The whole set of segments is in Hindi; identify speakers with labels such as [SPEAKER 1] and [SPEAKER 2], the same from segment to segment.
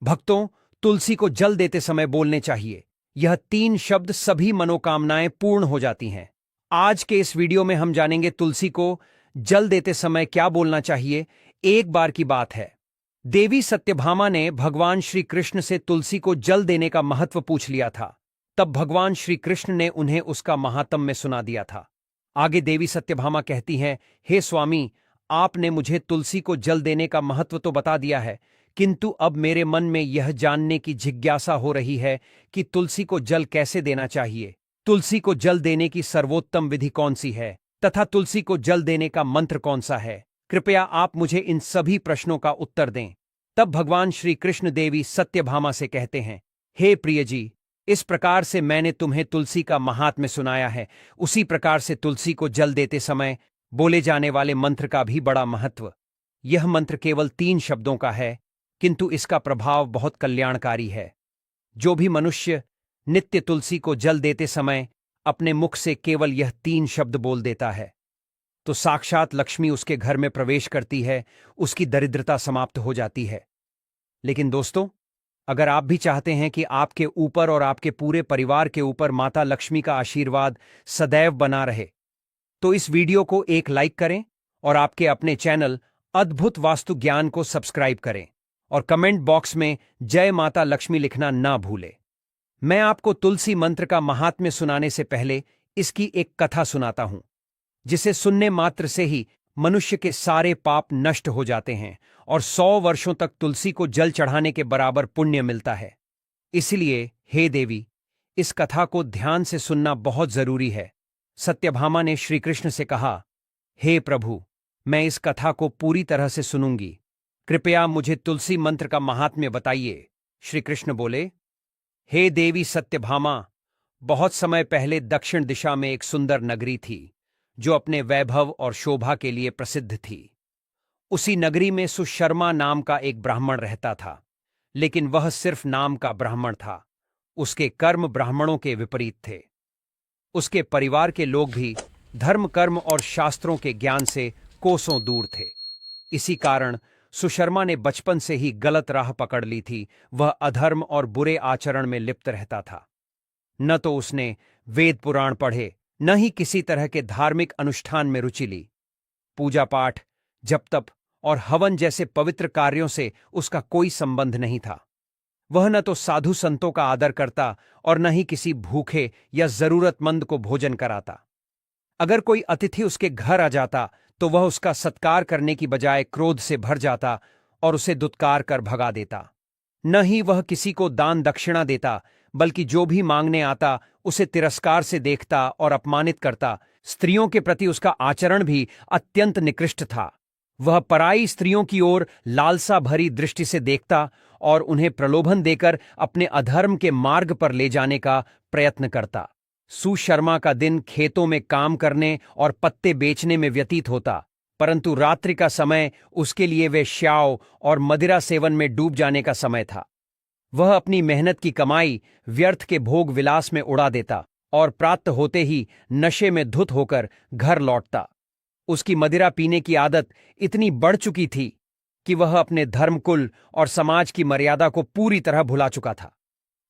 [SPEAKER 1] भक्तों, तुलसी को जल देते समय बोलने चाहिए। यह 3 शब्द सभी मनोकामनाएं पूर्ण हो जाती हैं। आज के इस वीडियो में हम जानेंगे तुलसी को जल देते समय क्या बोलना चाहिए। एक बार की बात है, देवी सत्यभामा ने भगवान श्री कृष्ण से तुलसी को जल देने का महत्व पूछ लिया था। तब भगवान श्री कृष्ण ने उन्हें उसका महात्म्य सुना दिया था। आगे देवी सत्यभामा कहती हैं, हे स्वामी, आपने मुझे तुलसी को जल देने का महत्व तो बता दिया है, किंतु अब मेरे मन में यह जानने की जिज्ञासा हो रही है कि तुलसी को जल कैसे देना चाहिए। तुलसी को जल देने की सर्वोत्तम विधि कौन सी है तथा तुलसी को जल देने का मंत्र कौन सा है। कृपया आप मुझे इन सभी प्रश्नों का उत्तर दें। तब भगवान श्री कृष्ण देवी सत्यभामा से कहते हैं, हे प्रिय जी, इस प्रकार से मैंने तुम्हें तुलसी का महात्म्य सुनाया है, उसी प्रकार से तुलसी को जल देते समय बोले जाने वाले मंत्र का भी बड़ा महत्व। यह मंत्र केवल 3 शब्दों का है, किंतु इसका प्रभाव बहुत कल्याणकारी है। जो भी मनुष्य नित्य तुलसी को जल देते समय अपने मुख से केवल यह 3 शब्द बोल देता है, तो साक्षात लक्ष्मी उसके घर में प्रवेश करती है, उसकी दरिद्रता समाप्त हो जाती है। लेकिन दोस्तों, अगर आप भी चाहते हैं कि आपके ऊपर और आपके पूरे परिवार के ऊपर माता लक्ष्मी का आशीर्वाद सदैव बना रहे, तो इस वीडियो को एक लाइक करें और आपके अपने चैनल अद्भुत वास्तु ज्ञान को सब्सक्राइब करें और कमेंट बॉक्स में जय माता लक्ष्मी लिखना ना भूलें। मैं आपको तुलसी मंत्र का महात्म्य सुनाने से पहले इसकी एक कथा सुनाता हूं, जिसे सुनने मात्र से ही मनुष्य के सारे पाप नष्ट हो जाते हैं और 100 वर्षों तक तुलसी को जल चढ़ाने के बराबर पुण्य मिलता है। इसलिए हे देवी, इस कथा को ध्यान से सुनना बहुत जरूरी है। सत्यभामा ने श्री कृष्ण से कहा, हे प्रभु, मैं इस कथा को पूरी तरह से सुनूंगी, कृपया मुझे तुलसी मंत्र का महात्म्य बताइए। श्री कृष्ण बोले, हे देवी सत्यभामा, बहुत समय पहले दक्षिण दिशा में एक सुंदर नगरी थी, जो अपने वैभव और शोभा के लिए प्रसिद्ध थी। उसी नगरी में सुशर्मा नाम का एक ब्राह्मण रहता था, लेकिन वह सिर्फ नाम का ब्राह्मण था। उसके कर्म ब्राह्मणों के विपरीत थे। उसके परिवार के लोग भी धर्म, कर्म और शास्त्रों के ज्ञान से कोसों दूर थे। इसी कारण सुशर्मा ने बचपन से ही गलत राह पकड़ ली थी। वह अधर्म और बुरे आचरण में लिप्त रहता था। न तो उसने वेद पुराण पढ़े, न ही किसी तरह के धार्मिक अनुष्ठान में रुचि ली। पूजा पाठ, जप तप और हवन जैसे पवित्र कार्यों से उसका कोई संबंध नहीं था। वह न तो साधु संतों का आदर करता और न ही किसी भूखे या जरूरतमंद को भोजन कराता। अगर कोई अतिथि उसके घर आ जाता तो वह उसका सत्कार करने की बजाय क्रोध से भर जाता और उसे दुत्कार कर भगा देता। न ही वह किसी को दान दक्षिणा देता, बल्कि जो भी मांगने आता उसे तिरस्कार से देखता और अपमानित करता। स्त्रियों के प्रति उसका आचरण भी अत्यंत निकृष्ट था। वह पराई स्त्रियों की ओर लालसा भरी दृष्टि से देखता और उन्हें प्रलोभन देकर अपने अधर्म के मार्ग पर ले जाने का प्रयत्न करता। सुशर्मा का दिन खेतों में काम करने और पत्ते बेचने में व्यतीत होता, परंतु रात्रि का समय उसके लिए वेश्याओं और मदिरा सेवन में डूब जाने का समय था। वह अपनी मेहनत की कमाई व्यर्थ के भोग विलास में उड़ा देता और प्रातः होते ही नशे में धुत होकर घर लौटता। उसकी मदिरा पीने की आदत इतनी बढ़ चुकी थी कि वह अपने धर्मकुल और समाज की मर्यादा को पूरी तरह भुला चुका था।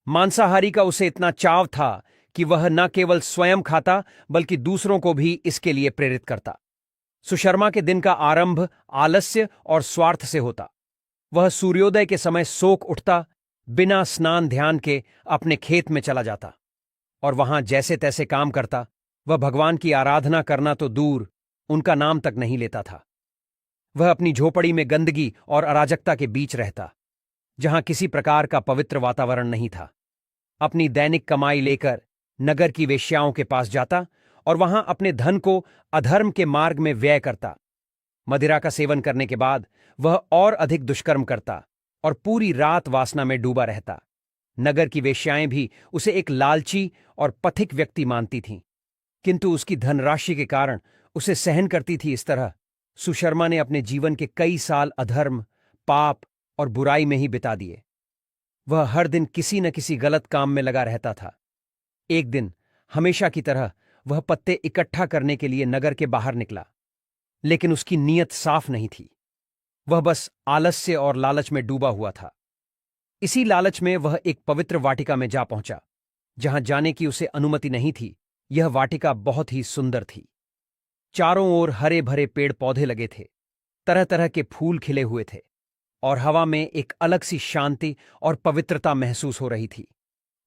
[SPEAKER 1] मांसाहारी का उसे इतना चाव था कि वह न केवल स्वयं खाता बल्कि दूसरों को भी इसके लिए प्रेरित करता। सुशर्मा के दिन का आरंभ आलस्य और स्वार्थ से होता। वह सूर्योदय के समय सोख उठता, बिना स्नान ध्यान के अपने खेत में चला जाता और वहां जैसे तैसे काम करता। वह भगवान की आराधना करना तो दूर, उनका नाम तक नहीं लेता था। वह अपनी झोपड़ी में गंदगी और अराजकता के बीच रहता, जहां किसी प्रकार का पवित्र वातावरण नहीं था। अपनी दैनिक कमाई लेकर नगर की वेश्याओं के पास जाता और वहां अपने धन को अधर्म के मार्ग में व्यय करता। मदिरा का सेवन करने के बाद वह और अधिक दुष्कर्म करता और पूरी रात वासना में डूबा रहता। नगर की वेश्याएं भी उसे एक लालची और पथिक व्यक्ति मानती थीं, किंतु उसकी धनराशि के कारण उसे सहन करती थी। इस तरह सुशर्मा ने अपने जीवन के कई साल अधर्म, पाप और बुराई में ही बिता दिए। वह हर दिन किसी न किसी गलत काम में लगा रहता था। एक दिन हमेशा की तरह वह पत्ते इकट्ठा करने के लिए नगर के बाहर निकला, लेकिन उसकी नीयत साफ नहीं थी। वह बस आलस्य और लालच में डूबा हुआ था। इसी लालच में वह एक पवित्र वाटिका में जा पहुंचा, जहां जाने की उसे अनुमति नहीं थी। यह वाटिका बहुत ही सुंदर थी। चारों ओर हरे भरे पेड़ पौधे लगे थे, तरह तरह के फूल खिले हुए थे, और हवा में एक अलग सी शांति और पवित्रता महसूस हो रही थी।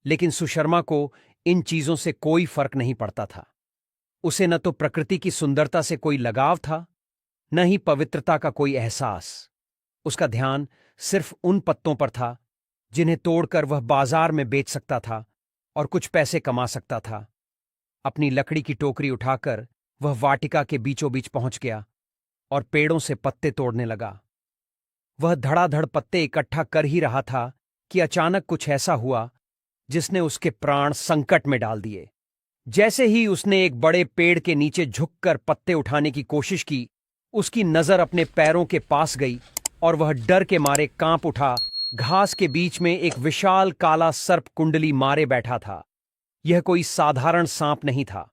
[SPEAKER 1] लेकिन सुशर्मा को इन चीजों से कोई फर्क नहीं पड़ता था। उसे न तो प्रकृति की सुंदरता से कोई लगाव था, न ही पवित्रता का कोई एहसास। उसका ध्यान सिर्फ उन पत्तों पर था जिन्हें तोड़कर वह बाजार में बेच सकता था और कुछ पैसे कमा सकता था। अपनी लकड़ी की टोकरी उठाकर वह वाटिका के बीचों बीच पहुंच गया और पेड़ों से पत्ते तोड़ने लगा। वह धड़ाधड़ पत्ते इकट्ठा कर ही रहा था कि अचानक कुछ ऐसा हुआ जिसने उसके प्राण संकट में डाल दिए। जैसे ही उसने एक बड़े पेड़ के नीचे झुककर पत्ते उठाने की कोशिश की, उसकी नजर अपने पैरों के पास गई और वह डर के मारे कांप उठा। घास के बीच में एक विशाल काला सर्प कुंडली मारे बैठा था। यह कोई साधारण सांप नहीं था।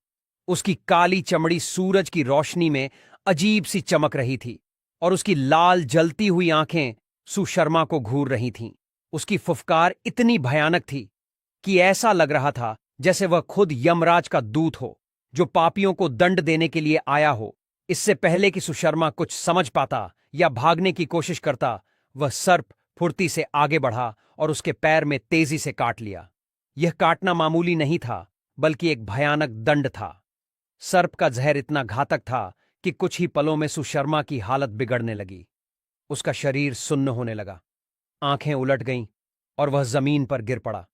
[SPEAKER 1] उसकी काली चमड़ी सूरज की रोशनी में अजीब सी चमक रही थी और उसकी लाल जलती हुई आंखें सुशर्मा को घूर रही थीं। उसकी फुफकार इतनी भयानक थी कि ऐसा लग रहा था जैसे वह खुद यमराज का दूत हो, जो पापियों को दंड देने के लिए आया हो। इससे पहले कि सुशर्मा कुछ समझ पाता या भागने की कोशिश करता, वह सर्प फुर्ती से आगे बढ़ा और उसके पैर में तेजी से काट लिया। यह काटना मामूली नहीं था, बल्कि एक भयानक दंड था। सर्प का जहर इतना घातक था कि कुछ ही पलों में सुशर्मा की हालत बिगड़ने लगी। उसका शरीर सुन्न होने लगा, आंखें उलट गईं और वह जमीन पर गिर पड़ा।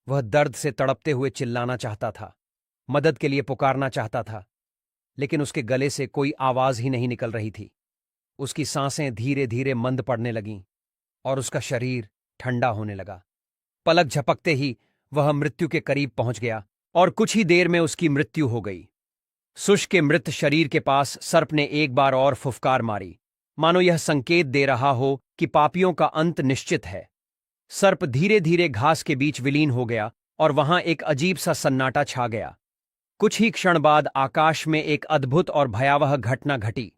[SPEAKER 1] वह दर्द से तड़पते हुए चिल्लाना चाहता था, मदद के लिए पुकारना चाहता था, लेकिन उसके गले से कोई आवाज ही नहीं निकल रही थी। उसकी सांसें धीरे धीरे मंद पड़ने लगीं और उसका शरीर ठंडा होने लगा। पलक झपकते ही वह मृत्यु के करीब पहुंच गया और कुछ ही देर में उसकी मृत्यु हो गई। शुष्क के मृत शरीर के पास सर्प ने एक बार और फुफकार मारी, मानो यह संकेत दे रहा हो कि पापियों का अंत निश्चित है। सर्प धीरे धीरे घास के बीच विलीन हो गया और वहां एक अजीब सा सन्नाटा छा गया। कुछ ही क्षण बाद आकाश में एक अद्भुत और भयावह घटना घटी।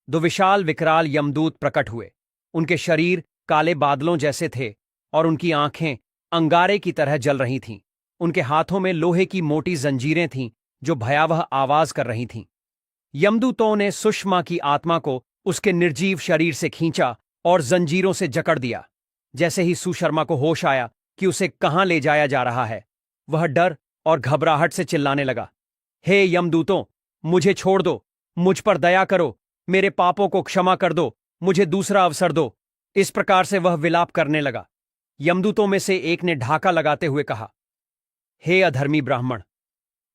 [SPEAKER 1] दो विशाल विकराल यमदूत प्रकट हुए। उनके शरीर काले बादलों जैसे थे और उनकी आंखें अंगारे की तरह जल रही थीं। उनके हाथों में लोहे की मोटी जंजीरें थीं जो भयावह आवाज कर रही थीं। यमदूतों ने सुषमा की आत्मा को उसके निर्जीव शरीर से खींचा और जंजीरों से जकड़ दिया। जैसे ही सुशर्मा को होश आया कि उसे कहां ले जाया जा रहा है, वह डर और घबराहट से चिल्लाने लगा, हे यमदूतों, मुझे छोड़ दो, मुझ पर दया करो, मेरे पापों को क्षमा कर दो, मुझे दूसरा अवसर दो। इस प्रकार से वह विलाप करने लगा। यमदूतों में से एक ने ढाका लगाते हुए कहा, हे अधर्मी ब्राह्मण,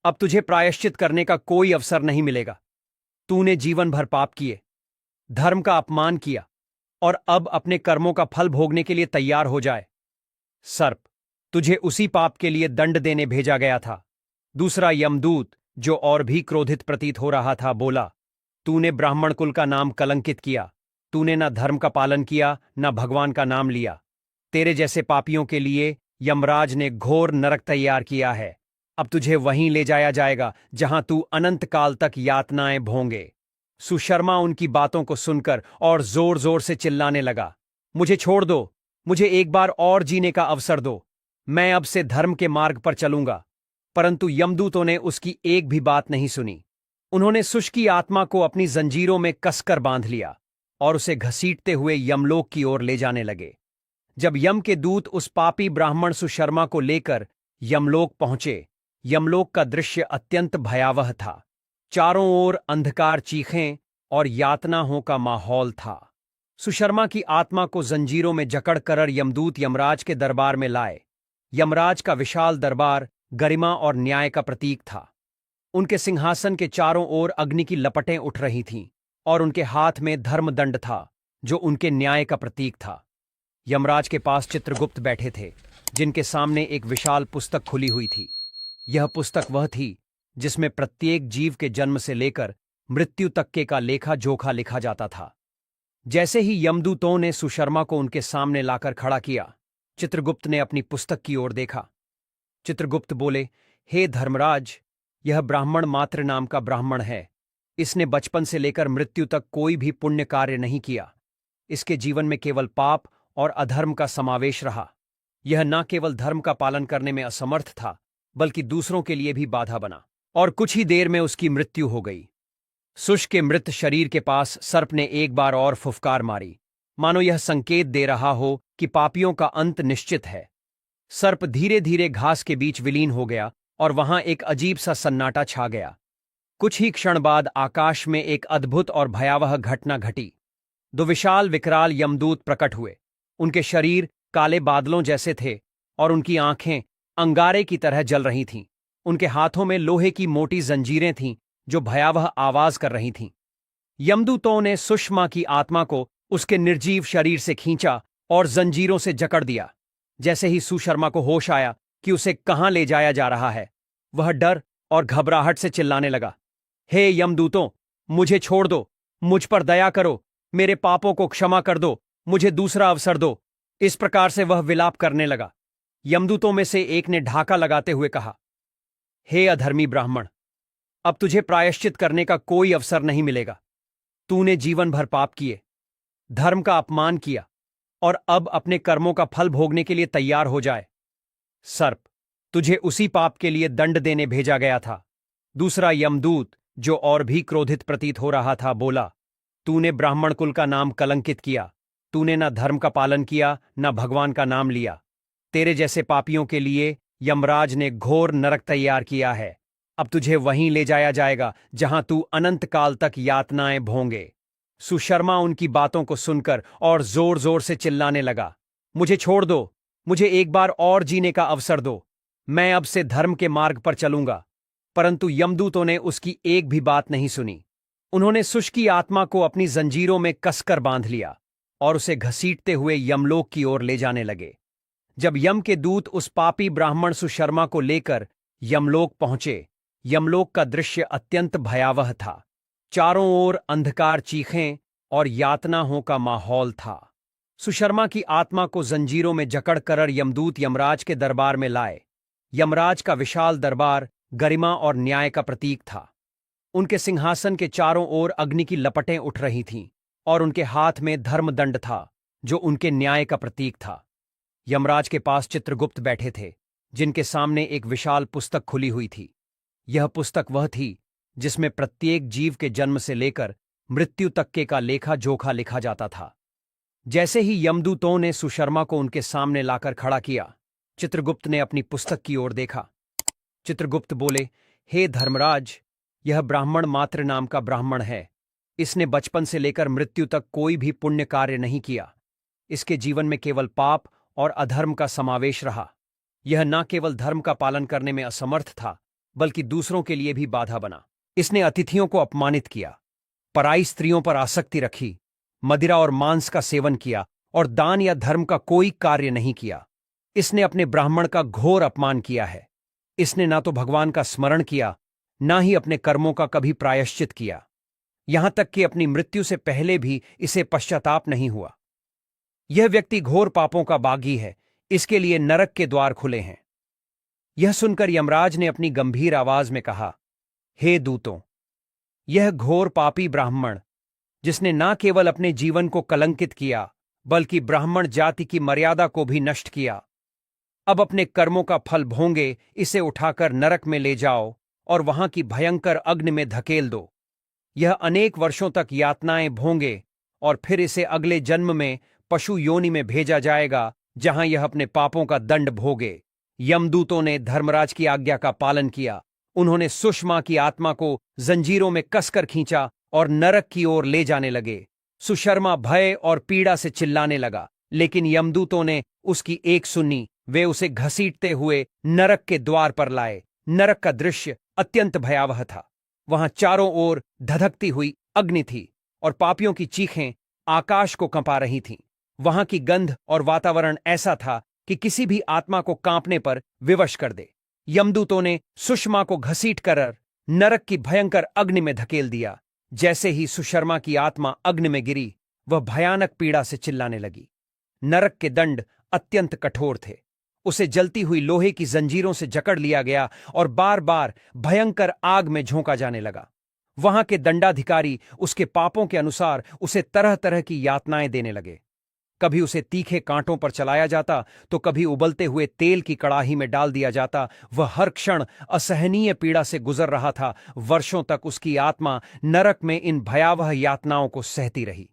[SPEAKER 1] अब तुझे प्रायश्चित करने का कोई अवसर नहीं मिलेगा। तूने जीवन भर पाप किए, धर्म का अपमान किया और अब अपने कर्मों का फल भोगने के लिए तैयार हो जाए। सर्प, तुझे उसी पाप के लिए दंड देने भेजा गया था। दूसरा यमदूत, जो और भी क्रोधित प्रतीत हो रहा था, बोला, तूने ब्राह्मण कुल का नाम कलंकित किया। तूने न धर्म का पालन किया, न भगवान का नाम लिया। तेरे जैसे पापियों के लिए यमराज ने घोर नरक तैयार किया है। अब तुझे वहीं ले जाया जाएगा जहां तू अनंत काल तक यातनाएं भोंगे। सुशर्मा उनकी बातों को सुनकर और जोर जोर से चिल्लाने लगा, मुझे छोड़ दो, मुझे एक बार और जीने का अवसर दो, मैं अब से धर्म के मार्ग पर चलूंगा। परंतु यमदूतों ने उसकी एक भी बात नहीं सुनी। उन्होंने सुष की आत्मा को अपनी जंजीरों में कसकर बांध लिया और उसे घसीटते हुए यमलोक की ओर ले जाने लगे। जब यम के दूत उस पापी ब्राह्मण सुशर्मा को लेकर यमलोक पहुंचे, यमलोक का दृश्य अत्यंत भयावह था। चारों ओर अंधकार, चीखें और यातनाओं का माहौल था। सुशर्मा की आत्मा को जंजीरों में जकड़कर यमदूत यमराज के दरबार में लाए। यमराज का विशाल दरबार गरिमा और न्याय का प्रतीक था। उनके सिंहासन के चारों ओर अग्नि की लपटें उठ रही थीं और उनके हाथ में धर्मदंड था, जो उनके न्याय का प्रतीक था। यमराज के पास चित्रगुप्त बैठे थे, जिनके सामने एक विशाल पुस्तक खुली हुई थी। यह पुस्तक वह थी जिसमें प्रत्येक जीव के जन्म से लेकर मृत्यु तक के का लेखा जोखा लिखा जाता था। जैसे ही यमदूतों ने सुशर्मा को उनके सामने लाकर खड़ा किया, चित्रगुप्त ने अपनी पुस्तक की ओर देखा। चित्रगुप्त बोले, हे धर्मराज, यह ब्राह्मण मात्र नाम का ब्राह्मण है। इसने बचपन से लेकर मृत्यु तक कोई भी पुण्य कार्य नहीं किया। इसके जीवन में केवल पाप और अधर्म का समावेश रहा। यह न केवल धर्म का पालन करने में असमर्थ था, बल्कि दूसरों के लिए भी बाधा बना, और कुछ ही देर में उसकी मृत्यु हो गई। सुश के मृत शरीर के पास सर्प ने एक बार और फुफकार मारी, मानो यह संकेत दे रहा हो कि पापियों का अंत निश्चित है। सर्प धीरे धीरे घास के बीच विलीन हो गया और वहां एक अजीब सा सन्नाटा छा गया। कुछ ही क्षण बाद आकाश में एक अद्भुत और भयावह घटना घटी। दो विशाल विकराल यमदूत प्रकट हुए। उनके शरीर काले बादलों जैसे थे और उनकी आंखें अंगारे की तरह जल रही थीं। उनके हाथों में लोहे की मोटी जंजीरें थीं जो भयावह आवाज कर रही थीं। यमदूतों ने सुषमा की आत्मा को उसके निर्जीव शरीर से खींचा और जंजीरों से जकड़ दिया। जैसे ही सुशर्मा को होश आया कि उसे कहां ले जाया जा रहा है, वह डर और घबराहट से चिल्लाने लगा, हे यमदूतों, मुझे छोड़ दो, मुझ पर दया करो, मेरे पापों को क्षमा कर दो, मुझे दूसरा अवसर दो। इस प्रकार से वह विलाप करने लगा। यमदूतों में से एक ने ढाका लगाते हुए कहा, हे अधर्मी ब्राह्मण, अब तुझे प्रायश्चित करने का कोई अवसर नहीं मिलेगा। तूने जीवन भर पाप किए, धर्म का अपमान किया और अब अपने कर्मों का फल भोगने के लिए तैयार हो जाए। सर्प, तुझे उसी पाप के लिए दंड देने भेजा गया था। दूसरा यमदूत, जो और भी क्रोधित प्रतीत हो रहा था, बोला, तूने ब्राह्मण कुल का नाम कलंकित किया। तूने न धर्म का पालन किया, न भगवान का नाम लिया। तेरे जैसे पापियों के लिए यमराज ने घोर नरक तैयार किया है। अब तुझे वहीं ले जाया जाएगा जहां तू अनंत काल तक यातनाएं भोंगे। सुशर्मा उनकी बातों को सुनकर और जोर जोर से चिल्लाने लगा, मुझे छोड़ दो, मुझे एक बार और जीने का अवसर दो, मैं अब से धर्म के मार्ग पर चलूंगा। परंतु यमदूतों ने उसकी एक भी बात नहीं सुनी। उन्होंने सुश की आत्मा को अपनी जंजीरों में कसकर बांध लिया और उसे घसीटते हुए यमलोक की ओर ले जाने लगे। जब यम के दूत उस पापी ब्राह्मण सुशर्मा को लेकर यमलोक पहुंचे, यमलोक का दृश्य अत्यंत भयावह था। चारों ओर अंधकार, चीखें और यातनाओं का माहौल था। सुशर्मा की आत्मा को जंजीरों में जकड़कर यमदूत यमराज के दरबार में लाए। यमराज का विशाल दरबार गरिमा और न्याय का प्रतीक था। उनके सिंहासन के चारों ओर अग्नि की लपटें उठ रही थीं और उनके हाथ में धर्मदंड था, जो उनके न्याय का प्रतीक था। यमराज के पास चित्रगुप्त बैठे थे, जिनके सामने एक विशाल पुस्तक खुली हुई थी। यह पुस्तक वह थी जिसमें प्रत्येक जीव के जन्म से लेकर मृत्यु तक के का लेखा जोखा लिखा जाता था। जैसे ही यमदूतों ने सुशर्मा को उनके सामने लाकर खड़ा किया, चित्रगुप्त ने अपनी पुस्तक की ओर देखा। चित्रगुप्त बोले, हे धर्मराज, यह ब्राह्मण मात्र नाम का ब्राह्मण है। इसने बचपन से लेकर मृत्यु तक कोई भी पुण्य कार्य नहीं किया। इसके जीवन में केवल पाप और अधर्म का समावेश रहा। यह न केवल धर्म का पालन करने में असमर्थ था, बल्कि दूसरों के लिए भी बाधा बना। इसने अतिथियों को अपमानित किया, पराई स्त्रियों पर आसक्ति रखी, मदिरा और मांस का सेवन किया और दान या धर्म का कोई कार्य नहीं किया। इसने अपने ब्राह्मण का घोर अपमान किया है। इसने ना तो भगवान का स्मरण किया, ना ही अपने कर्मों का कभी प्रायश्चित किया। यहां तक कि अपनी मृत्यु से पहले भी इसे पश्चाताप नहीं हुआ। यह व्यक्ति घोर पापों का बागी है। इसके लिए नरक के द्वार खुले हैं। यह सुनकर यमराज ने अपनी गंभीर आवाज में कहा, हे दूतों, यह घोर पापी ब्राह्मण, जिसने न केवल अपने जीवन को कलंकित किया, बल्कि ब्राह्मण जाति की मर्यादा को भी नष्ट किया, अब अपने कर्मों का फल भोंगे। इसे उठाकर नरक में ले जाओ और वहां की भयंकर अग्नि में धकेल दो। यह अनेक वर्षों तक यातनाएं भोंगे और फिर इसे अगले जन्म में पशु योनि में भेजा जाएगा, जहां यह अपने पापों का दंड भोगे। यमदूतों ने धर्मराज की आज्ञा का पालन किया। उन्होंने सुषमा की आत्मा को जंजीरों में कसकर खींचा और नरक की ओर ले जाने लगे। सुशर्मा भय और पीड़ा से चिल्लाने लगा, लेकिन यमदूतों ने उसकी एक सुनी। वे उसे घसीटते हुए नरक के द्वार पर लाए। नरक का दृश्य अत्यंत भयावह था। वहां चारों ओर धधकती हुई अग्नि थी और पापियों की चीखें आकाश को कंपा रही थीं। वहां की गंध और वातावरण ऐसा था कि किसी भी आत्मा को कांपने पर विवश कर दे। यमदूतों ने सुषमा को घसीटकर नरक की भयंकर अग्नि में धकेल दिया। जैसे ही सुशर्मा की आत्मा अग्नि में गिरी, वह भयानक पीड़ा से चिल्लाने लगी। नरक के दंड अत्यंत कठोर थे। उसे जलती हुई लोहे की जंजीरों से जकड़ लिया गया और बार बार भयंकर आग में झोंका जाने लगा। वहां के दंडाधिकारी उसके पापों के अनुसार उसे तरह तरह की यातनाएं देने लगे। कभी उसे तीखे कांटों पर चलाया जाता तो कभी उबलते हुए तेल की कड़ाही में डाल दिया जाता। वह हर क्षण असहनीय पीड़ा से गुजर रहा था। वर्षों तक उसकी आत्मा नरक में इन भयावह यातनाओं को सहती रही।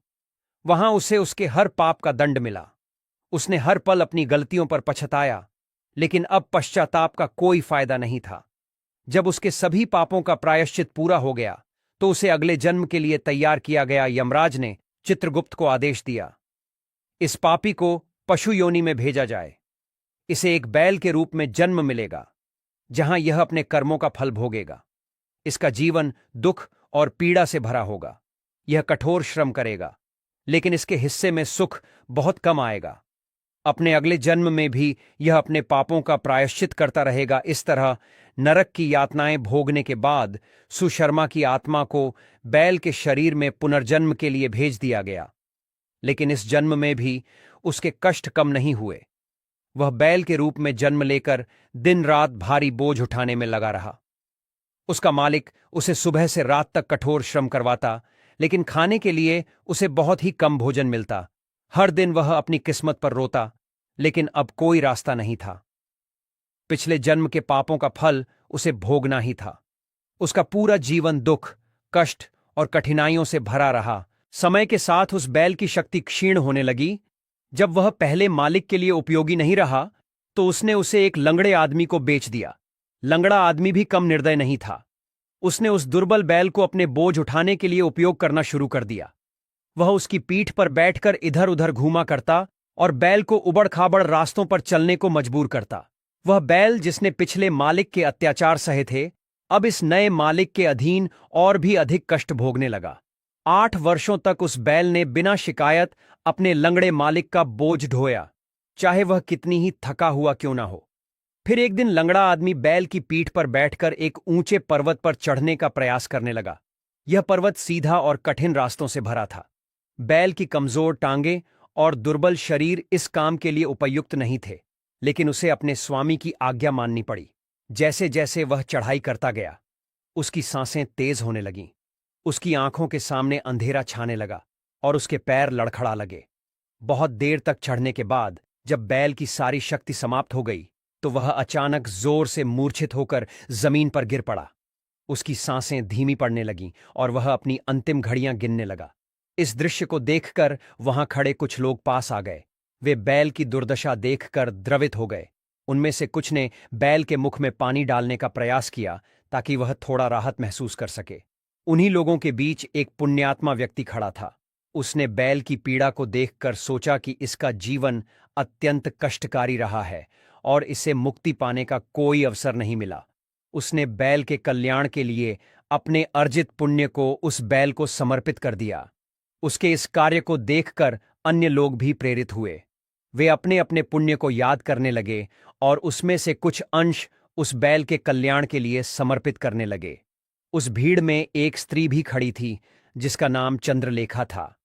[SPEAKER 1] वहां उसे उसके हर पाप का दंड मिला। उसने हर पल अपनी गलतियों पर पछताया, लेकिन अब पश्चाताप का कोई फायदा नहीं था। जब उसके सभी पापों का प्रायश्चित पूरा हो गया तो उसे अगले जन्म के लिए तैयार किया गया। यमराज ने चित्रगुप्त को आदेश दिया, इस पापी को पशु योनि में भेजा जाए। इसे एक बैल के रूप में जन्म मिलेगा, जहां यह अपने कर्मों का फल भोगेगा। इसका जीवन दुख और पीड़ा से भरा होगा। यह कठोर श्रम करेगा, लेकिन इसके हिस्से में सुख बहुत कम आएगा। अपने अगले जन्म में भी यह अपने पापों का प्रायश्चित करता रहेगा। इस तरह नरक की यातनाएं भोगने के बाद सुशर्मा की आत्मा को बैल के शरीर में पुनर्जन्म के लिए भेज दिया गया। लेकिन इस जन्म में भी उसके कष्ट कम नहीं हुए। वह बैल के रूप में जन्म लेकर दिन रात भारी बोझ उठाने में लगा रहा। उसका मालिक उसे सुबह से रात तक कठोर श्रम करवाता, लेकिन खाने के लिए उसे बहुत ही कम भोजन मिलता। हर दिन वह अपनी किस्मत पर रोता, लेकिन अब कोई रास्ता नहीं था। पिछले जन्म के पापों का फल उसे भोगना ही था। उसका पूरा जीवन दुख, कष्ट और कठिनाइयों से भरा रहा। समय के साथ उस बैल की शक्ति क्षीण होने लगी। जब वह पहले मालिक के लिए उपयोगी नहीं रहा तो उसने उसे एक लंगड़े आदमी को बेच दिया। लंगड़ा आदमी भी कम निर्दय नहीं था। उसने उस दुर्बल बैल को अपने बोझ उठाने के लिए उपयोग करना शुरू कर दिया। वह उसकी पीठ पर बैठकर इधर उधर घूमा करता और बैल को उबड़ खाबड़ रास्तों पर चलने को मजबूर करता। वह बैल जिसने पिछले मालिक के अत्याचार सहे थे, अब इस नए मालिक के अधीन और भी अधिक कष्ट भोगने लगा। 8 वर्षों तक उस बैल ने बिना शिकायत अपने लंगड़े मालिक का बोझ ढोया, चाहे वह कितनी ही थका हुआ क्यों ना हो। फिर एक दिन लंगड़ा आदमी बैल की पीठ पर बैठकर एक ऊंचे पर्वत पर चढ़ने का प्रयास करने लगा। यह पर्वत सीधा और कठिन रास्तों से भरा था। बैल की कमजोर टांगें और दुर्बल शरीर इस काम के लिए उपयुक्त नहीं थे, लेकिन उसे अपने स्वामी की आज्ञा माननी पड़ी। जैसे जैसे वह चढ़ाई करता गया, उसकी सांसें तेज होने लगीं। उसकी आंखों के सामने अंधेरा छाने लगा और उसके पैर लड़खड़ा लगे। बहुत देर तक चढ़ने के बाद जब बैल की सारी शक्ति समाप्त हो गई तो वह अचानक जोर से मूर्छित होकर जमीन पर गिर पड़ा। उसकी सांसें धीमी पड़ने लगीं और वह अपनी अंतिम घड़ियां गिनने लगा। इस दृश्य को देखकर वहां खड़े कुछ लोग पास आ गए। वे बैल की दुर्दशा देखकर द्रवित हो गए। उनमें से कुछ ने बैल के मुख में पानी डालने का प्रयास किया ताकि वह थोड़ा राहत महसूस कर सके। उन्हीं लोगों के बीच एक पुण्यात्मा व्यक्ति खड़ा था। उसने बैल की पीड़ा को देखकर सोचा कि इसका जीवन अत्यंत कष्टकारी रहा है और इसे मुक्ति पाने का कोई अवसर नहीं मिला। उसने बैल के कल्याण के लिए अपने अर्जित पुण्य को उस बैल को समर्पित कर दिया। उसके इस कार्य को देखकर अन्य लोग भी प्रेरित हुए। वे अपने अपने पुण्य को याद करने लगे और उसमें से कुछ अंश उस बैल के कल्याण के लिए समर्पित करने लगे। उस भीड़ में एक स्त्री भी खड़ी थी जिसका नाम चंद्रलेखा था।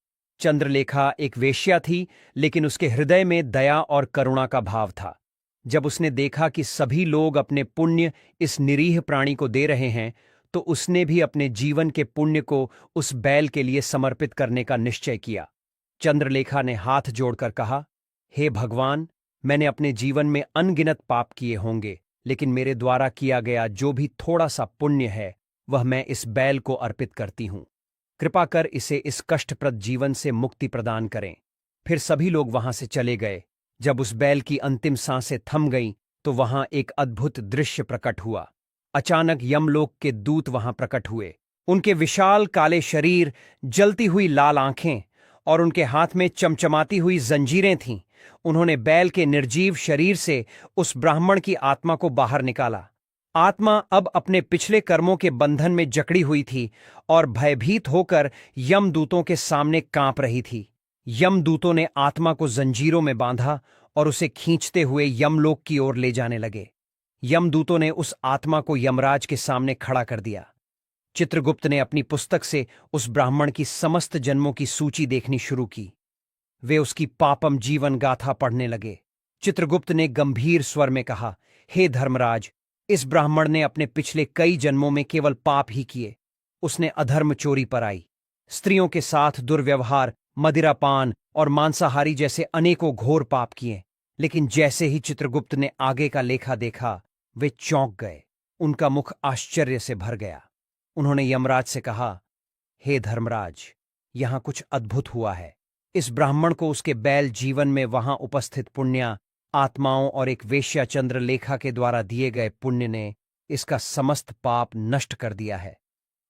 [SPEAKER 1] चंद्रलेखा एक वेश्या थी, लेकिन उसके हृदय में दया और करुणा का भाव था। जब उसने देखा कि सभी लोग अपने पुण्य इस निरीह प्राणी को दे रहे हैं, तो उसने भी अपने जीवन के पुण्य को उस बैल के लिए समर्पित करने का निश्चय किया। चंद्रलेखा ने हाथ जोड़कर कहा, हे भगवान, मैंने अपने जीवन में अनगिनत पाप किए होंगे, लेकिन मेरे द्वारा किया गया जो भी थोड़ा सा पुण्य है वह मैं इस बैल को अर्पित करती हूं। कृपा कर इसे इस कष्टप्रद जीवन से मुक्ति प्रदान करें। फिर सभी लोग वहां से चले गए। जब उस बैल की अंतिम सांसें थम गईं तो वहां एक अद्भुत दृश्य प्रकट हुआ। अचानक यमलोक के दूत वहां प्रकट हुए। उनके विशाल काले शरीर, जलती हुई लाल आंखें और उनके हाथ में चमचमाती हुई जंजीरें थीं। उन्होंने बैल के निर्जीव शरीर से उस ब्राह्मण की आत्मा को बाहर निकाला। आत्मा अब अपने पिछले कर्मों के बंधन में जकड़ी हुई थी और भयभीत होकर यमदूतों के सामने कांप रही थी। यमदूतों ने आत्मा को जंजीरों में बांधा और उसे खींचते हुए यमलोक की ओर ले जाने लगे। यमदूतों ने उस आत्मा को यमराज के सामने खड़ा कर दिया। चित्रगुप्त ने अपनी पुस्तक से उस ब्राह्मण की समस्त जन्मों की सूची देखनी शुरू की। वे उसकी पापम जीवन गाथा पढ़ने लगे। चित्रगुप्त ने गंभीर स्वर में कहा, हे धर्मराज, इस ब्राह्मण ने अपने पिछले कई जन्मों में केवल पाप ही किए। उसने अधर्म, चोरी, पराई, स्त्रियों के साथ दुर्व्यवहार, मदिरापान और मांसाहारी जैसे अनेकों घोर पाप किए। लेकिन जैसे ही चित्रगुप्त ने आगे का लेखा देखा, वे चौंक गए। उनका मुख आश्चर्य से भर गया। उन्होंने यमराज से कहा, हे धर्मराज, यहां कुछ अद्भुत हुआ है। इस ब्राह्मण को उसके बैल जीवन में वहां उपस्थित पुण्य आत्माओं और एक वेश्या चंद्रलेखा के द्वारा दिए गए पुण्य ने इसका समस्त पाप नष्ट कर दिया है।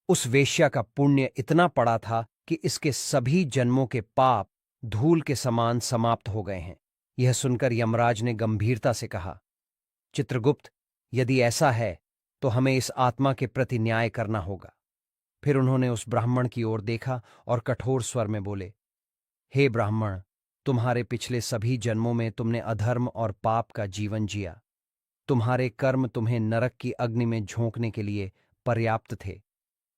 [SPEAKER 1] उस वेश्या का पुण्य इतना पड़ा था कि इसके सभी जन्मों के पाप धूल के समान समाप्त हो गए हैं। यह सुनकर यमराज ने गंभीरता से कहा, चित्रगुप्त, यदि ऐसा है तो हमें इस आत्मा के प्रति न्याय करना होगा। फिर उन्होंने उस ब्राह्मण की ओर देखा और कठोर स्वर में बोले, हे ब्राह्मण, तुम्हारे पिछले सभी जन्मों में तुमने अधर्म और पाप का जीवन जिया। तुम्हारे कर्म तुम्हें नरक की अग्नि में झोंकने के लिए पर्याप्त थे।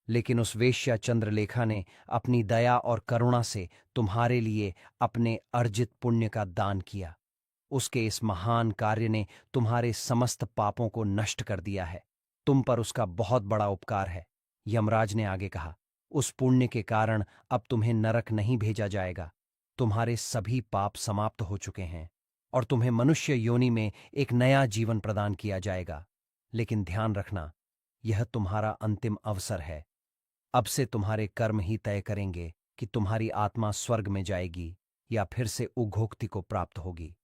[SPEAKER 1] लेकिन उस वेश्या चंद्रलेखा ने अपनी दया और करुणा से तुम्हारे लिए अपने अर्जित पुण्य का दान किया। उसके इस महान कार्य ने तुम्हारे समस्त पापों को नष्ट कर दिया है। तुम पर उसका बहुत बड़ा उपकार है। यमराज ने आगे कहा, उस पुण्य के कारण अब तुम्हें नरक नहीं भेजा जाएगा। तुम्हारे सभी पाप समाप्त हो चुके हैं और तुम्हें मनुष्य योनि में एक नया जीवन प्रदान किया जाएगा। लेकिन ध्यान रखना, यह तुम्हारा अंतिम अवसर है। अब से तुम्हारे कर्म ही तय करेंगे कि तुम्हारी आत्मा स्वर्ग में जाएगी या फिर से उघोक्ति को प्राप्त होगी।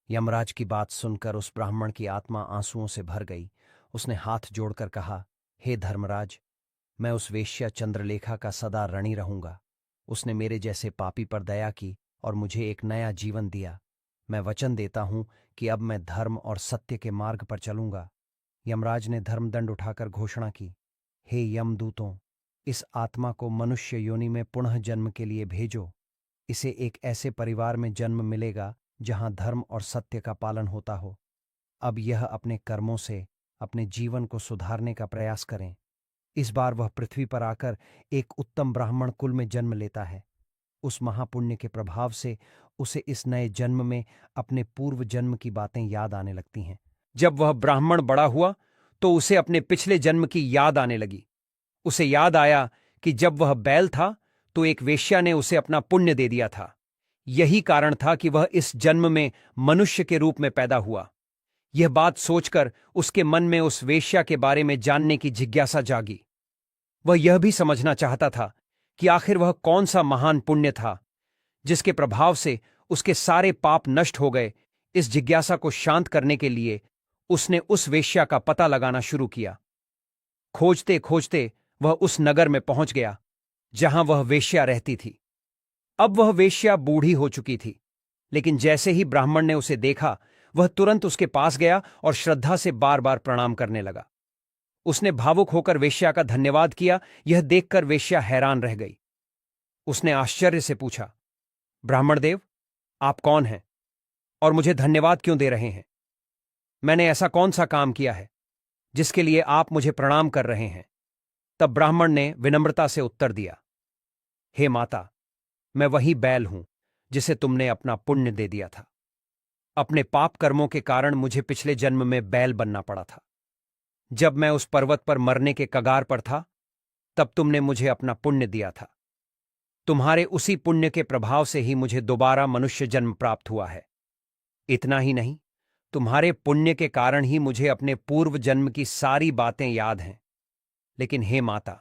[SPEAKER 1] यमराज की बात सुनकर उस ब्राह्मण की आत्मा आंसुओं से भर गई। उसने हाथ जोड़कर कहा, हे धर्मराज, मैं उस वेश्या चंद्रलेखा का सदा ऋणी रहूंगा। उसने मेरे जैसे पापी पर दया की और मुझे एक नया जीवन दिया। मैं वचन देता हूं कि अब मैं धर्म और सत्य के मार्ग पर चलूंगा। यमराज ने धर्मदंड उठाकर घोषणा की, हे यमदूतों, इस आत्मा को मनुष्य योनि में पुनः जन्म के लिए भेजो। इसे एक ऐसे परिवार में जन्म मिलेगा जहां धर्म और सत्य का पालन होता हो। अब यह अपने कर्मों से अपने जीवन को सुधारने का प्रयास करें। इस बार वह पृथ्वी पर आकर एक उत्तम ब्राह्मण कुल में जन्म लेता है। उस महापुण्य के प्रभाव से उसे इस नए जन्म में अपने पूर्व जन्म की बातें याद आने लगती हैं। जब वह ब्राह्मण बड़ा हुआ तो उसे अपने पिछले जन्म की याद आने लगी। उसे याद आया कि जब वह बैल था तो एक वेश्या ने उसे अपना पुण्य दे दिया था। यही कारण था कि वह इस जन्म में मनुष्य के रूप में पैदा हुआ। यह बात सोचकर उसके मन में उस वेश्या के बारे में जानने की जिज्ञासा जागी। वह यह भी समझना चाहता था कि आखिर वह कौन सा महान पुण्य था जिसके प्रभाव से उसके सारे पाप नष्ट हो गए। इस जिज्ञासा को शांत करने के लिए उसने उस वेश्या का पता लगाना शुरू किया। खोजते खोजते वह उस नगर में पहुंच गया जहां वह वेश्या रहती थी। अब वह वेश्या बूढ़ी हो चुकी थी, लेकिन जैसे ही ब्राह्मण ने उसे देखा, वह तुरंत उसके पास गया और श्रद्धा से बार बार प्रणाम करने लगा। उसने भावुक होकर वेश्या का धन्यवाद किया। यह देखकर वेश्या हैरान रह गई। उसने आश्चर्य से पूछा, ब्राह्मण देव, आप कौन हैं और मुझे धन्यवाद क्यों दे रहे हैं? मैंने ऐसा कौन सा काम किया है जिसके लिए आप मुझे प्रणाम कर रहे हैं? तब ब्राह्मण ने विनम्रता से उत्तर दिया, हे माता, मैं वही बैल हूं जिसे तुमने अपना पुण्य दे दिया था। अपने पाप कर्मों के कारण मुझे पिछले जन्म में बैल बनना पड़ा था। जब मैं उस पर्वत पर मरने के कगार पर था, तब तुमने मुझे अपना पुण्य दिया था। तुम्हारे उसी पुण्य के प्रभाव से ही मुझे दोबारा मनुष्य जन्म प्राप्त हुआ है। इतना ही नहीं, तुम्हारे पुण्य के कारण ही मुझे अपने पूर्व जन्म की सारी बातें याद हैं। लेकिन हे माता,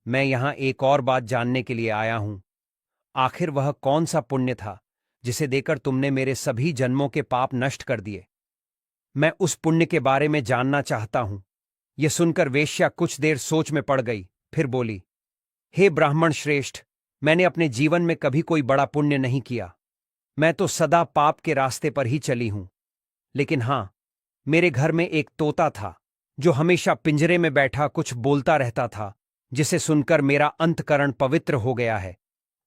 [SPEAKER 1] मैं यहां एक और बात जानने के लिए आया हूं। आखिर वह कौन सा पुण्य था जिसे देकर तुमने मेरे सभी जन्मों के पाप नष्ट कर दिए? मैं उस पुण्य के बारे में जानना चाहता हूं। यह सुनकर वेश्या कुछ देर सोच में पड़ गई, फिर बोली, हे ब्राह्मण श्रेष्ठ, मैंने अपने जीवन में कभी कोई बड़ा पुण्य नहीं किया। मैं तो सदा पाप के रास्ते पर ही चली हूं। लेकिन हां, मेरे घर में एक तोता था जो हमेशा पिंजरे में बैठा कुछ बोलता रहता था, जिसे सुनकर मेरा अंतकरण पवित्र हो गया है।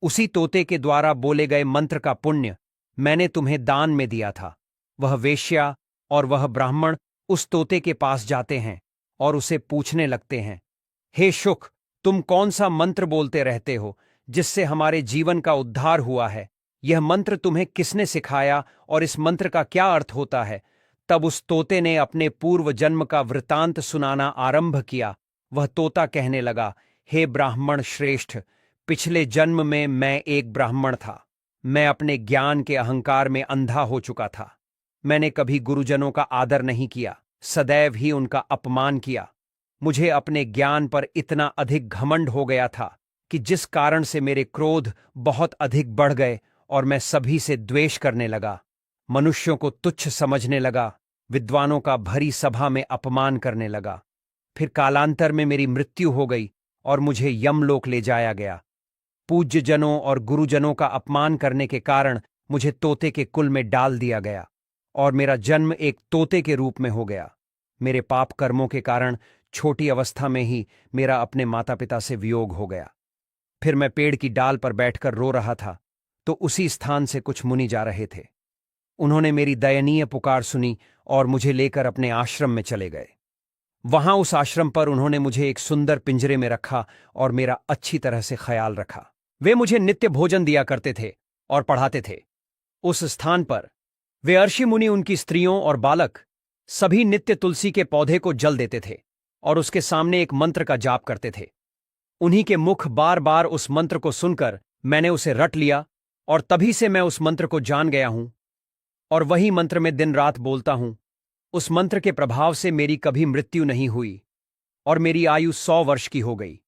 [SPEAKER 1] उसी तोते के द्वारा बोले गए मंत्र का पुण्य मैंने तुम्हें दान में दिया था। वह वेश्या और वह ब्राह्मण उस तोते के पास जाते हैं और उसे पूछने लगते हैं, हे शुक, तुम कौन सा मंत्र बोलते रहते हो जिससे हमारे जीवन का उद्धार हुआ है? यह मंत्र तुम्हें किसने सिखाया और इस मंत्र का क्या अर्थ होता है? तब उस तोते ने अपने पूर्व जन्म का वृतांत सुनाना आरंभ किया। वह तोता कहने लगा, हे ब्राह्मण श्रेष्ठ, पिछले जन्म में मैं एक ब्राह्मण था। मैं अपने ज्ञान के अहंकार में अंधा हो चुका था। मैंने कभी गुरुजनों का आदर नहीं किया, सदैव ही उनका अपमान किया। मुझे अपने ज्ञान पर इतना अधिक घमंड हो गया था कि जिस कारण से मेरे क्रोध बहुत अधिक बढ़ गए और मैं सभी से द्वेष करने लगा। मनुष्यों को तुच्छ समझने लगा, विद्वानों का भरी सभा में अपमान करने लगा। फिर कालांतर में मेरी मृत्यु हो गई और मुझे यमलोक ले जाया गया। पूज्य जनों और गुरुजनों का अपमान करने के कारण मुझे तोते के कुल में डाल दिया गया और मेरा जन्म एक तोते के रूप में हो गया। मेरे पाप कर्मों के कारण छोटी अवस्था में ही मेरा अपने माता पिता से वियोग हो गया। फिर मैं पेड़ की डाल पर बैठकर रो रहा था तो उसी स्थान से कुछ मुनि जा रहे थे। उन्होंने मेरी दयनीय पुकार सुनी और मुझे लेकर अपने आश्रम में चले गए। वहां उस आश्रम पर उन्होंने मुझे एक सुंदर पिंजरे में रखा और मेरा अच्छी तरह से ख्याल रखा। वे मुझे नित्य भोजन दिया करते थे और पढ़ाते थे। उस स्थान पर वे अर्षि मुनि, उनकी स्त्रियों और बालक सभी नित्य तुलसी के पौधे को जल देते थे और उसके सामने एक मंत्र का जाप करते थे। उन्हीं के मुख बार बार उस मंत्र को सुनकर मैंने उसे रट लिया और तभी से मैं उस मंत्र को जान गया हूं और वही मंत्र में दिन रात बोलता हूं। उस मंत्र के प्रभाव से मेरी कभी मृत्यु नहीं हुई और मेरी आयु 100 वर्ष की हो गई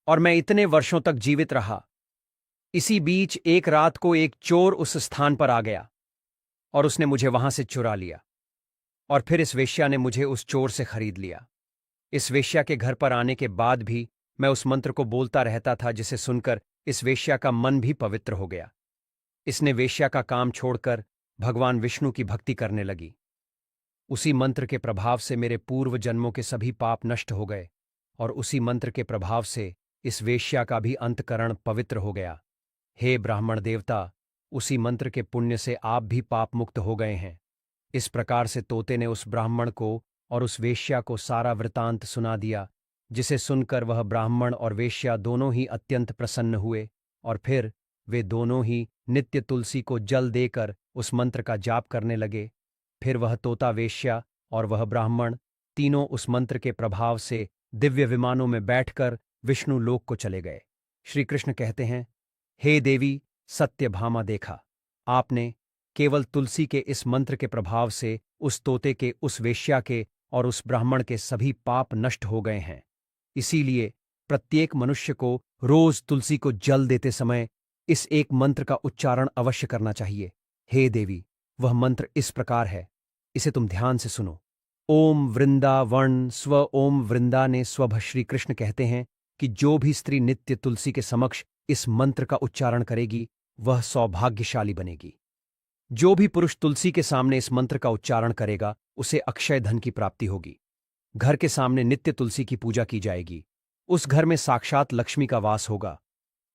[SPEAKER 1] और मैं इतने वर्षों तक जीवित रहा। इसी बीच एक रात को एक चोर उस स्थान पर आ गया और उसने मुझे वहां से चुरा लिया और फिर इस वेश्या ने मुझे उस चोर से खरीद लिया। इस वेश्या के घर पर आने के बाद भी मैं उस मंत्र को बोलता रहता था, जिसे सुनकर इस वेश्या का मन भी पवित्र हो गया। इसने वेश्या का काम छोड़कर भगवान विष्णु की भक्ति करने लगी। उसी मंत्र के प्रभाव से मेरे पूर्व जन्मों के सभी पाप नष्ट हो गए और उसी मंत्र के प्रभाव से इस वेश्या का भी अंतकरण पवित्र हो गया। हे ब्राह्मण देवता, उसी मंत्र के पुण्य से आप भी पाप मुक्त हो गए हैं। इस प्रकार से तोते ने उस ब्राह्मण को और उस वेश्या को सारा वृतांत सुना दिया, जिसे सुनकर वह ब्राह्मण और वेश्या दोनों ही अत्यंत प्रसन्न हुए और फिर वे दोनों ही नित्य तुलसी को जल देकर उस मंत्र का जाप करने लगे। फिर वह तोता, वेश्या और वह ब्राह्मण तीनों उस मंत्र के प्रभाव से दिव्य विमानों में बैठकर विष्णु लोक को चले गए। श्री कृष्ण कहते हैं, हे देवी सत्यभामा, देखा आपने, केवल तुलसी के इस मंत्र के प्रभाव से उस तोते के, उस वेश्या के और उस ब्राह्मण के सभी पाप नष्ट हो गए हैं। इसीलिए प्रत्येक मनुष्य को रोज तुलसी को जल देते समय इस एक मंत्र का उच्चारण अवश्य करना चाहिए। हे देवी, वह मंत्र इस प्रकार है, इसे तुम ध्यान से सुनो। ओम वृंदावन स्व ओम वृंदा ने स्वभ। श्री कृष्ण कहते हैं कि जो भी स्त्री नित्य तुलसी के समक्ष इस मंत्र का उच्चारण करेगी वह सौभाग्यशाली बनेगी। जो भी पुरुष तुलसी के सामने इस मंत्र का उच्चारण करेगा उसे अक्षय धन की प्राप्ति होगी। घर के सामने नित्य तुलसी की पूजा की जाएगी, उस घर में साक्षात लक्ष्मी का वास होगा।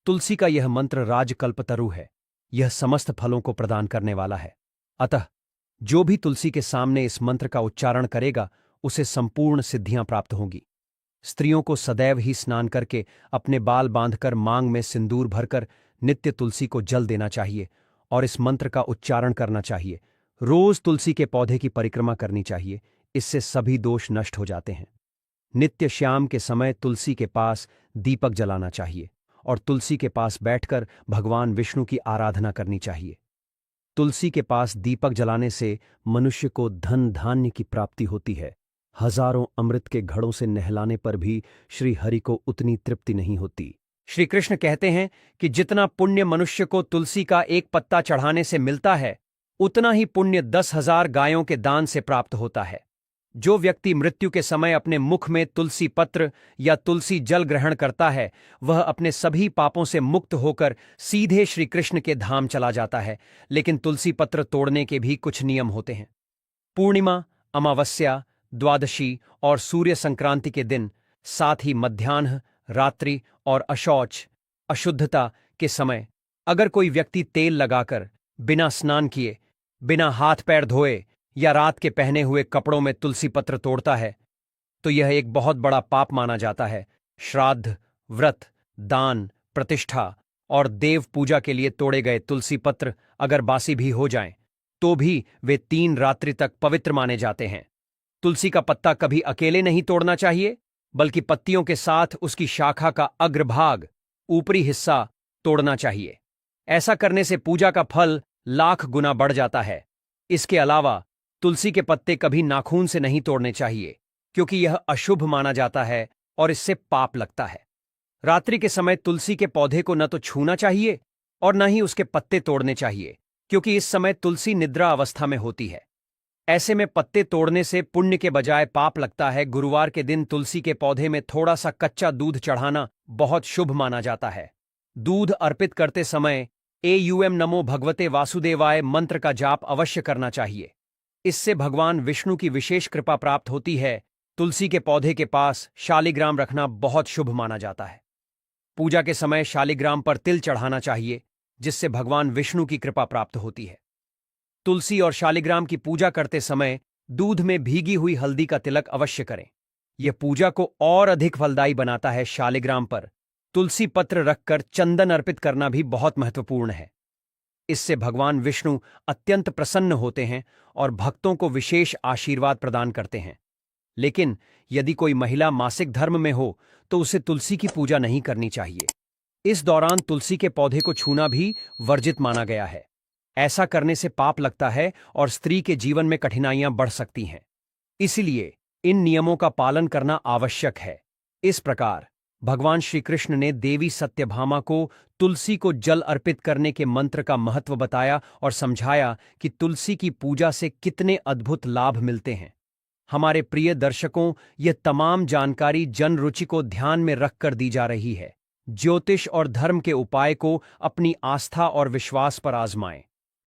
[SPEAKER 1] तुलसी का यह मंत्र राजकल्पतरु है, यह समस्त फलों को प्रदान करने वाला है। अतः जो भी तुलसी के सामने इस मंत्र का उच्चारण करेगा उसे संपूर्ण सिद्धियां प्राप्त होंगी। स्त्रियों को सदैव ही स्नान करके अपने बाल बांधकर मांग में सिंदूर भरकर नित्य तुलसी को जल देना चाहिए और इस मंत्र का उच्चारण करना चाहिए। रोज तुलसी के पौधे की परिक्रमा करनी चाहिए, इससे सभी दोष नष्ट हो जाते हैं। नित्य शाम के समय तुलसी के पास दीपक जलाना चाहिए और तुलसी के पास बैठकर भगवान विष्णु की आराधना करनी चाहिए। तुलसी के पास दीपक जलाने से मनुष्य को धन धान्य की प्राप्ति होती है। हजारों अमृत के घड़ों से नहलाने पर भी श्री हरि को उतनी तृप्ति नहीं होती। श्री कृष्ण कहते हैं कि जितना पुण्य मनुष्य को तुलसी का एक पत्ता चढ़ाने से मिलता है, उतना ही पुण्य 10,000 गायों के दान से प्राप्त होता है। जो व्यक्ति मृत्यु के समय अपने मुख में तुलसी पत्र या तुलसी जल ग्रहण करता है, वह अपने सभी पापों से मुक्त होकर सीधे श्री कृष्ण के धाम चला जाता है। लेकिन तुलसी पत्र तोड़ने के भी कुछ नियम होते हैं। पूर्णिमा, अमावस्या, द्वादशी और सूर्य संक्रांति के दिन, साथ ही मध्याह्न, रात्रि और अशौच अशुद्धता के समय अगर कोई व्यक्ति तेल लगाकर बिना स्नान किए, बिना हाथ पैर धोए या रात के पहने हुए कपड़ों में तुलसी पत्र तोड़ता है तो यह एक बहुत बड़ा पाप माना जाता है। श्राद्ध, व्रत, दान, प्रतिष्ठा और देव पूजा के लिए तोड़े गए तुलसी पत्र अगर बासी भी हो जाएं, तो भी वे 3 रात्रि तक पवित्र माने जाते हैं। तुलसी का पत्ता कभी अकेले नहीं तोड़ना चाहिए, बल्कि पत्तियों के साथ उसकी शाखा का अग्रभाग ऊपरी हिस्सा तोड़ना चाहिए। ऐसा करने से पूजा का फल लाख गुना बढ़ जाता है। इसके अलावा तुलसी के पत्ते कभी नाखून से नहीं तोड़ने चाहिए, क्योंकि यह अशुभ माना जाता है और इससे पाप लगता है। रात्रि के समय तुलसी के पौधे को न तो छूना चाहिए और न ही उसके पत्ते तोड़ने चाहिए, क्योंकि इस समय तुलसी निद्रा अवस्था में होती है। ऐसे में पत्ते तोड़ने से पुण्य के बजाय पाप लगता है। गुरुवार के दिन तुलसी के पौधे में थोड़ा सा कच्चा दूध चढ़ाना बहुत शुभ माना जाता है। दूध अर्पित करते समय एयूएम नमो भगवते वासुदेवाय मंत्र का जाप अवश्य करना चाहिए। इससे भगवान विष्णु की विशेष कृपा प्राप्त होती है। तुलसी के पौधे के पास शालिग्राम रखना बहुत शुभ माना जाता है। पूजा के समय शालिग्राम पर तिल चढ़ाना चाहिए, जिससे भगवान विष्णु की कृपा प्राप्त होती है। तुलसी और शालिग्राम की पूजा करते समय दूध में भीगी हुई हल्दी का तिलक अवश्य करें। यह पूजा को और अधिक फलदायी बनाता है। शालिग्राम पर तुलसी पत्र रखकर चंदन अर्पित करना भी बहुत महत्वपूर्ण है। इससे भगवान विष्णु अत्यंत प्रसन्न होते हैं और भक्तों को विशेष आशीर्वाद प्रदान करते हैं। लेकिन यदि कोई महिला मासिक धर्म में हो तो उसे तुलसी की पूजा नहीं करनी चाहिए। इस दौरान तुलसी के पौधे को छूना भी वर्जित माना गया है। ऐसा करने से पाप लगता है और स्त्री के जीवन में कठिनाइयां बढ़ सकती हैं। इसलिए इन नियमों का पालन करना आवश्यक है। इस प्रकार भगवान श्री कृष्ण ने देवी सत्यभामा को तुलसी को जल अर्पित करने के मंत्र का महत्व बताया और समझाया कि तुलसी की पूजा से कितने अद्भुत लाभ मिलते हैं। हमारे प्रिय दर्शकों, यह तमाम जानकारी जन रुचि को ध्यान में रखकर दी जा रही है। ज्योतिष और धर्म के उपाय को अपनी आस्था और विश्वास पर आजमाएं।